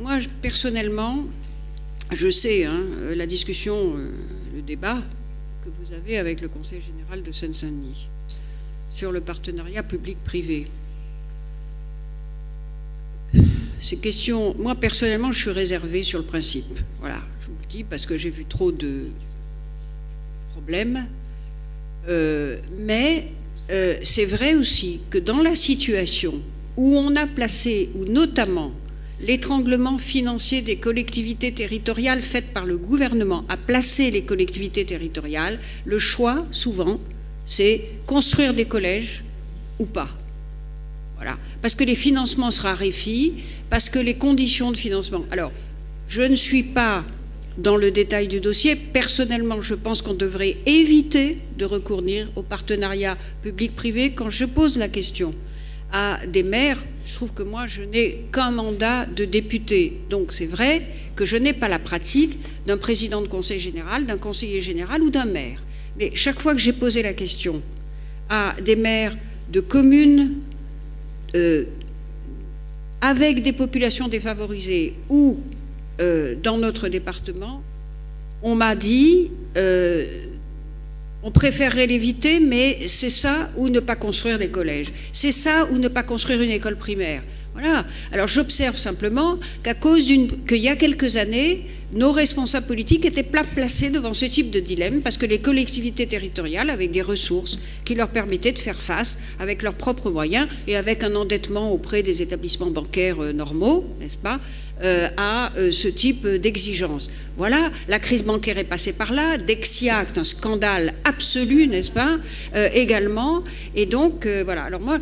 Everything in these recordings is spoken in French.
moi, personnellement, je sais, la discussion, le débat que vous avez avec le Conseil général de Seine-Saint-Denis sur le partenariat public-privé. Ces questions, moi, personnellement, je suis réservée sur le principe. Voilà, je vous le dis parce que j'ai vu trop de problèmes. Mais c'est vrai aussi que dans la situation où on a placé, ou notamment l'étranglement financier des collectivités territoriales fait par le gouvernement a placé les collectivités territoriales, le choix, souvent, c'est construire des collèges ou pas. Voilà. Parce que les financements se raréfient, parce que les conditions de financement... Alors, je ne suis pas dans le détail du dossier. Personnellement, je pense qu'on devrait éviter de recourir au partenariat public-privé. Quand je pose la question à des maires, je trouve que moi, je n'ai qu'un mandat de député. Donc, c'est vrai que je n'ai pas la pratique d'un président de conseil général, d'un conseiller général ou d'un maire. Mais chaque fois que j'ai posé la question à des maires de communes avec des populations défavorisées ou dans notre département, on m'a dit on préférerait l'éviter, mais c'est ça ou ne pas construire des collèges. C'est ça ou ne pas construire une école primaire. Voilà. Alors j'observe simplement qu'à cause qu'il y a quelques années, nos responsables politiques étaient placés devant ce type de dilemme parce que les collectivités territoriales avaient des ressources qui leur permettaient de faire face avec leurs propres moyens et avec un endettement auprès des établissements bancaires normaux, n'est-ce pas, à ce type d'exigence. Voilà, la crise bancaire est passée par là, Dexia est un scandale absolu, n'est-ce pas, également. Et donc, voilà. Alors moi,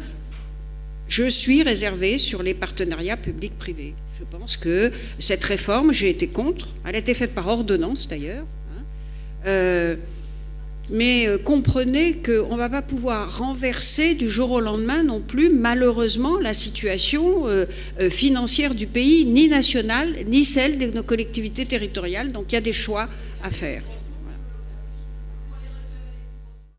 je suis réservée sur les partenariats publics-privés. Je pense que cette réforme, j'ai été contre. Elle a été faite par ordonnance, d'ailleurs. Mais comprenez qu'on ne va pas pouvoir renverser du jour au lendemain non plus, malheureusement, la situation financière du pays, ni nationale, ni celle de nos collectivités territoriales. Donc il y a des choix à faire.